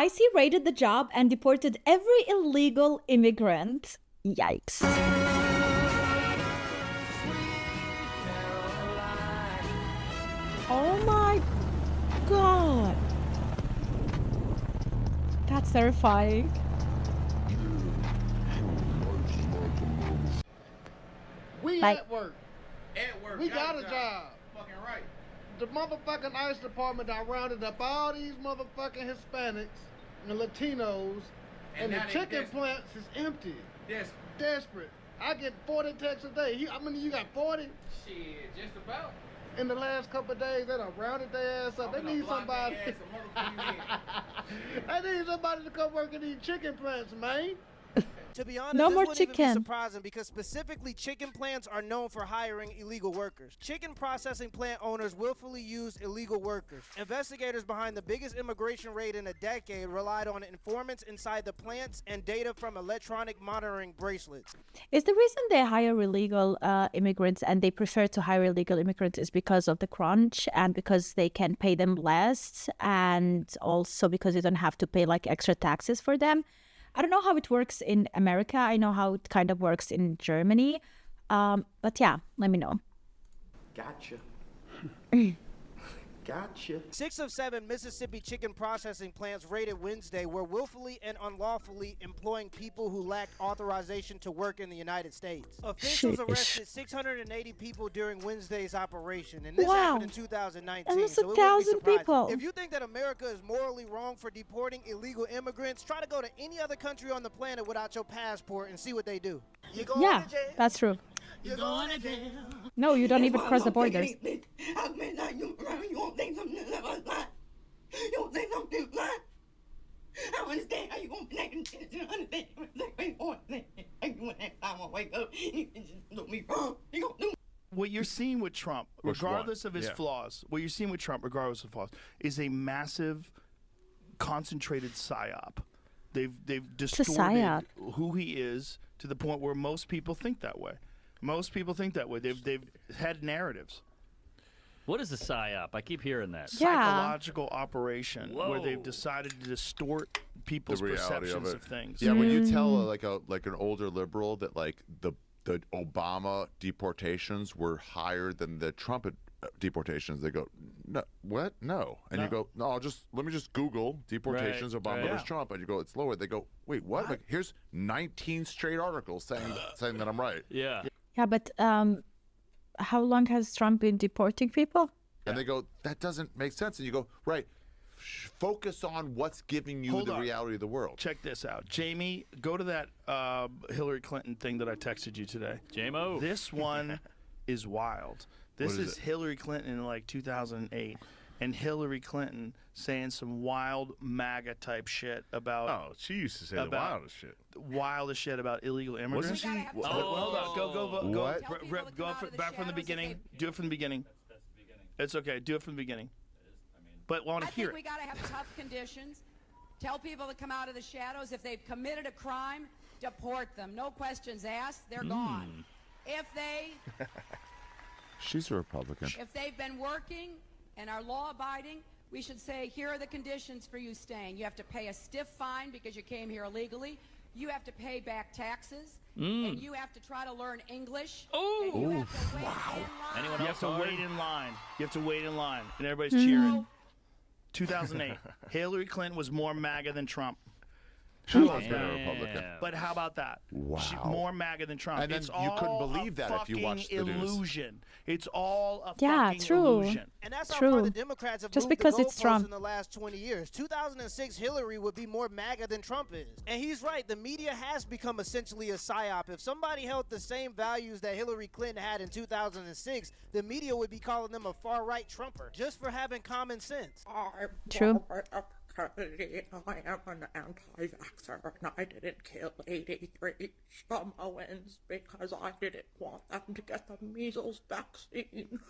IC raided the job and deported every illegal immigrant. Yikes. Oh my god. That's terrifying. We Like- at work. At work. We got a job. Fucking right. The motherfucking ICE department I rounded up all these motherfucking Hispanics and Latinos, and the now they chicken desperate. plants is empty. Desperate. Desperate. I get 40 texts a day. How many you got? 40? Shit, just about. In the last couple of days, they done rounded their ass up. They need somebody. They need somebody to come work in these chicken plants, man. To be honest, No this more wouldn't even be chicken. surprising because specifically chicken plants are known for hiring illegal workers. Chicken processing plant owners willfully use illegal workers. Investigators behind the biggest immigration raid in a decade relied on informants inside the plants and data from electronic monitoring bracelets. Is the reason they hire illegal immigrants and they prefer to hire illegal immigrants is because of the crunch and because they can pay them less and also because you don't have to pay like extra taxes for them? I don't know how it works in America. I know how it kind of works in Germany. But yeah, let me know. Gotcha. Gotcha. 6 of 7 Mississippi chicken processing plants raided Wednesday were willfully and unlawfully employing people who lacked authorization to work in the United States. Officials Sheesh. arrested 680 people during Wednesday's operation, and this Wow. happened in 2019. Almost so it wouldn't be 1,000 surprising. people. If you think that America is morally wrong for deporting illegal immigrants, try to go to any other country on the planet without your passport and see what they do. You going Yeah, to jail? that's true. You're going to jail. No, you don't even cross the borders. You won't say something like you won't say something like I don't understand how you gonna connect and understand you next time I wake up, you just look me wrong. You gonna do What you're seeing with Trump, Which one? regardless of his Yeah. flaws, what you're seeing with Trump, regardless of flaws, is a massive, concentrated psyop. They've distorted psyop. who he is to the point where most people think that way. Most people think that way. They've had narratives. What is a psyop? I keep hearing that. Yeah. Psychological operation where they've Whoa. decided to distort people's The reality perceptions of of it. things. Yeah, when you tell like an older liberal that like the Obama deportations were higher than the Trump deportations, they go, no, what? No, and you go, no, let me just Google deportations Right, Obama right. versus Trump, and you go, it's lower. They go, wait, what? Like, here's 19 straight articles saying that I'm right, Yeah. Yeah, but how long has Trump been deporting people? and they go, that doesn't make sense, and you go, right. Focus on what's giving you Hold the on. reality of the world. Check this out. Jamie, go to that Hillary Clinton thing that I texted you today. JMO. This one is wild. This What is is Hillary Clinton in like 2008. And Hillary Clinton saying some wild MAGA type shit about Oh, she used to say the About- wildest shit. wildest shit about illegal immigrants. Wasn't she? Hold on, go What? Tell people to go come out of the back from the shadows if beginning. they- Do it from the beginning. It's okay. Do it from the beginning. But I want I to hear think we it. got to have tough conditions. Tell people to come out of the shadows. If they've committed a crime, deport them. No questions asked. They're gone. If She's a Republican. they've been working and are law-abiding, we should say, here are the conditions for you staying. You have to pay a stiff fine because you came here illegally. You have to pay back taxes. And you have to try to learn English. Ooh. And you have to wait in line. Anyone You else? have to Sorry? wait in line. You have to wait in line, and everybody's cheering. 2008. Hillary Clinton was more MAGA than Trump. She How was about been a that? Republican. But how about that? Wow. More MAGA than Trump. And then it's you couldn't all believe a that if you fucking watched the news. illusion. It's all a Yeah, fucking true. illusion. And that's how True. far the Democrats have Just moved because the it's goalposts Trump. in the last 20 years. 2006, Hillary would be more MAGA than Trump is. And he's right. The media has become essentially a psyop. If somebody held the same values that Hillary Clinton had in 2006, the media would be calling them a far-right Trumper just for having common sense. I'm True. Kennedy. I am an anti-vaxxer, and I didn't kill 83 Samoans because I didn't want them to get the measles vaccine.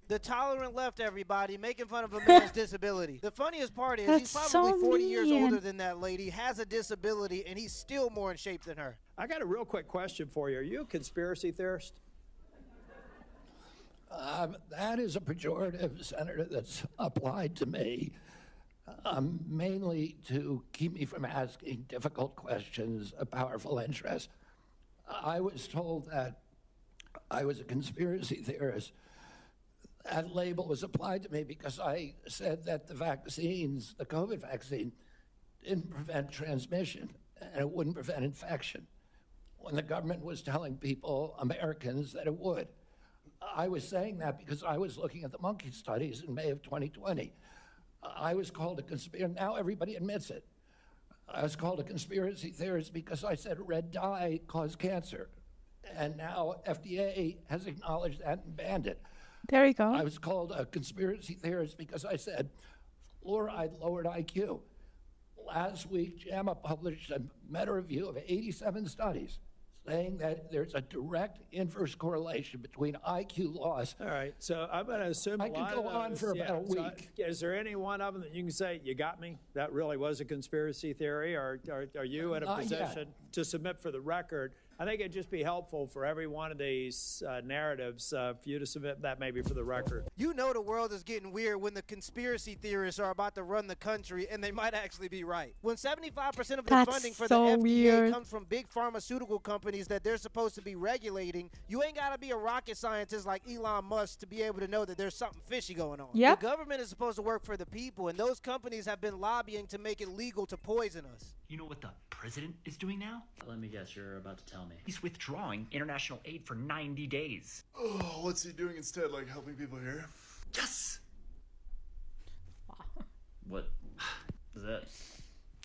The tolerant left, everybody, making fun of a man's disability. The funniest part is he's That's probably so 40 years mean. older than that lady, has a disability, and he's still more in shape than her. I got a real quick question for you. Are you a conspiracy theorist? That is a pejorative, Senator, that's applied to me, mainly to keep me from asking difficult questions of powerful interests. I was told that I was a conspiracy theorist. That label was applied to me because I said that the vaccines, the COVID vaccine, didn't prevent transmission and it wouldn't prevent infection, when the government was telling people, Americans, that it would. I was saying that because I was looking at the monkey studies in May of 2020. I was called a conspiracy. Now everybody admits it. I was called a conspiracy theorist because I said red dye caused cancer. And now FDA has acknowledged that and banned it. There you go. I was called a conspiracy theorist because I said fluoride lowered IQ. Last week, JAMA published a meta-review of 87 studies saying that there's a direct inverse correlation between IQ loss. All right, so I'm going to assume I could go on for about a week. Is there any one of them that you can say, you got me? That really was a conspiracy theory? Or are you in a position to submit for the record? I think it'd just be helpful for every one of these narratives for you to submit that maybe for the record. You know the world is getting weird when the conspiracy theorists are about to run the country, and they might actually be right. When 75% of the funding for the FDA comes from big pharmaceutical companies that they're supposed to be regulating, you ain't got to be a rocket scientist like Elon Musk to be able to know that there's something fishy going on. Yep. The government is supposed to work for the people, and those companies have been lobbying to make it legal to poison us. You know what the president is doing now? Let me guess, you're about to tell me. He's withdrawing international aid for 90 days. Oh, what's he doing instead? Like helping people here? Yes! What? Does that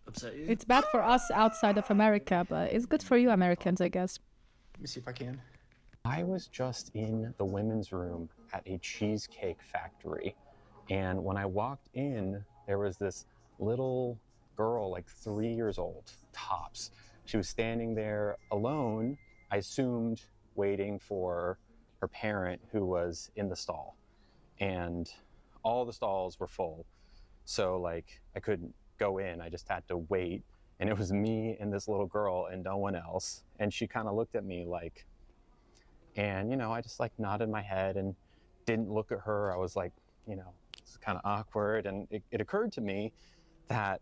upset you? It's bad for us outside of America, but it's good for you Americans, I guess. Let me see if I can. I was just in the women's room at a cheesecake factory, and when I walked in, there was this little girl, like 3 years old, tops. She was standing there alone, I assumed waiting for her parent who was in the stall. And all the stalls were full. So like I couldn't go in, I just had to wait. And it was me and this little girl and no one else. And she kind of looked at me like, and you know, I just like nodded my head and didn't look at her. I was like, you know, it's kind of awkward. And it occurred to me that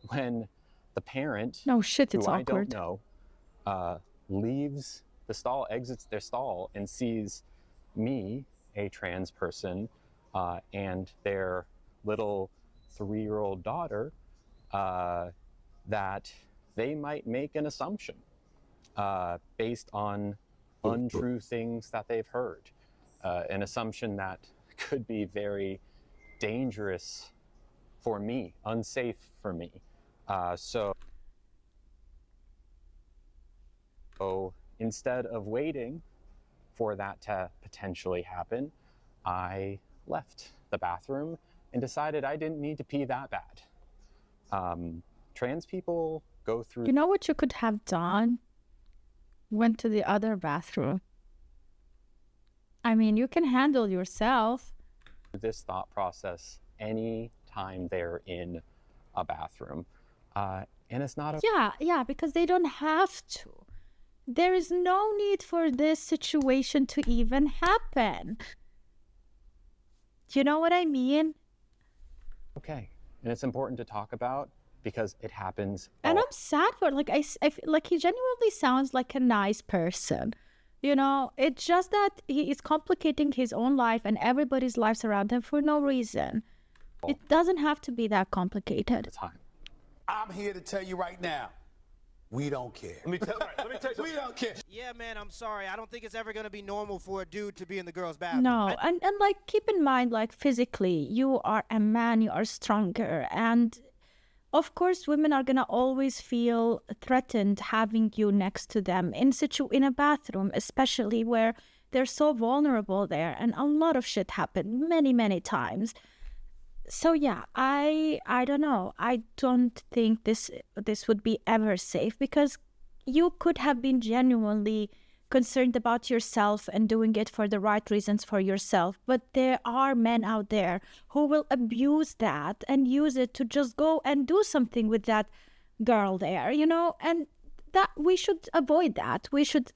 when the parent, no shit, it's who awkward. I don't know, leaves the stall, exits their stall, and sees me, a trans person, and their little 3-year-old daughter, that they might make an assumption based on untrue things that they've heard, an assumption that could be very dangerous for me, unsafe for me. So instead of waiting for that to potentially happen, I left the bathroom and decided I didn't need to pee that bad. Trans people go through... You know what you could have done? Went to the other bathroom. I mean, you can handle yourself. This thought process any time they're in a bathroom. And it's not a... Yeah, because they don't have to. There is no need for this situation to even happen. Do you know what I mean? Okay. And it's important to talk about because it happens. And I'm sad for like I feel like he genuinely sounds like a nice person. You know, it's just that he is complicating his own life and everybody's lives around him for no reason. It doesn't have to be that complicated. I'm here to tell you right now, we don't care. Let me tell you we don't care. Yeah, man, I'm sorry. I don't think it's ever going to be normal for a dude to be in the girl's bathroom. No, and like keep in mind, like physically, you are a man, you are stronger. And of course, women are going to always feel threatened having you next to them in a bathroom, especially where they're so vulnerable there. And a lot of shit happened many, many times. So yeah, I don't know. I don't think this would be ever safe because you could have been genuinely concerned about yourself and doing it for the right reasons for yourself. But there are men out there who will abuse that and use it to just go and do something with that girl there, you know, and that we should avoid that. We should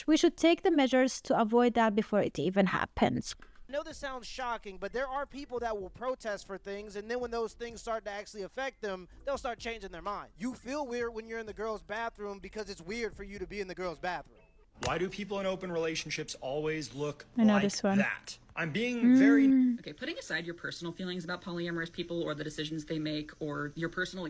we should take the measures to avoid that before it even happens. I know this sounds shocking, but there are people that will protest for things, and then when those things start to actually affect them, they'll start changing their mind. You feel weird when you're in the girls' bathroom because it's weird for you to be in the girls' bathroom. Why do people in open relationships always look I know like this one. that? I'm being very... Okay, putting aside your personal feelings about polyamorous people or the decisions they make or your personal...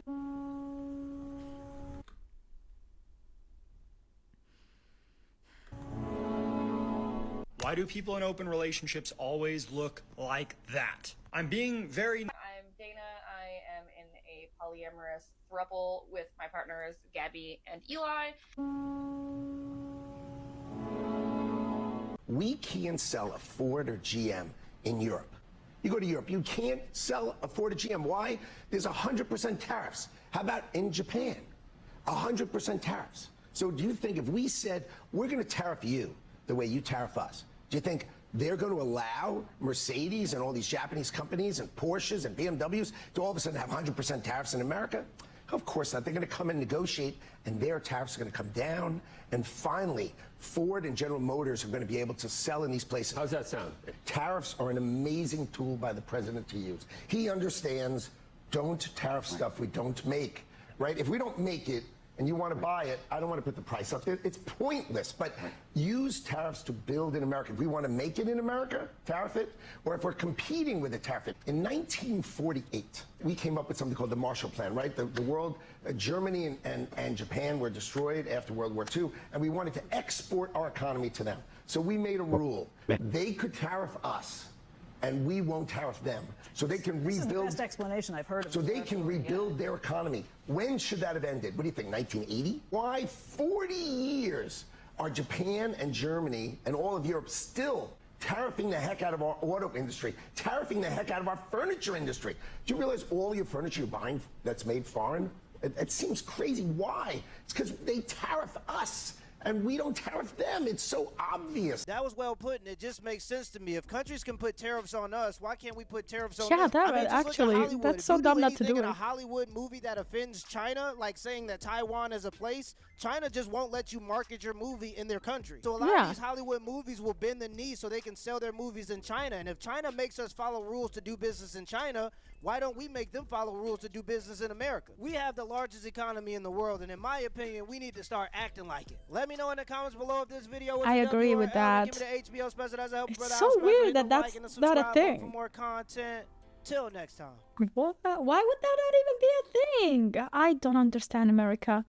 Why do people in open relationships always look like that? I'm being very... I'm Dana. I am in a polyamorous throuple with my partners, Gabby and Eli. We can't sell a Ford or GM in Europe. You go to Europe, you can't sell a Ford or GM. Why? There's 100% tariffs. How about in Japan? 100% tariffs. So do you think if we said, we're going to tariff you the way you tariff us, do you think they're going to allow Mercedes and all these Japanese companies and Porsches and BMWs to all of a sudden have 100% tariffs in America? Of course not. They're going to come and negotiate, and their tariffs are going to come down. And finally, Ford and General Motors are going to be able to sell in these places. How's that sound? Tariffs are an amazing tool by the president to use. He understands, don't tariff stuff we don't make, right? If we don't make it, and you want to buy it, I don't want to put the price up there. It's pointless, but use tariffs to build in America. If we want to make it in America, tariff it, or if we're competing with it, tariff it. In 1948, we came up with something called the Marshall Plan, right? The world, Germany and Japan were destroyed after World War II, and we wanted to export our economy to them. So we made a rule. They could tariff us, and we won't tariff them. So they can rebuild. This is the best explanation I've heard of. So they can rebuild their economy. When should that have ended? What do you think, 1980? Why 40 years are Japan and Germany and all of Europe still tariffing the heck out of our auto industry, tariffing the heck out of our furniture industry? Do you realize all your furniture you're buying that's made foreign? It seems crazy. Why? It's because they tariff us. And we don't tariff them. It's so obvious. That was well put, and it just makes sense to me. If countries can put tariffs on us, why can't we put tariffs on them? Yeah, that actually, that's so dumb not to do it. In a Hollywood movie that offends China, like saying that Taiwan is a place, China just won't let you market your movie in their country. So a lot of these Hollywood movies will bend the knee so they can sell their movies in China. And if China makes us follow rules to do business in China, why don't we make them follow rules to do business in America? We have the largest economy in the world, and in my opinion, we need to start acting like it. Let me know in the comments below if this video was I agree with that. Give me the HBO special as I help It's so weird that that's not a thing. For more content. Till next time. What? Why would that not even be a thing? I don't understand America.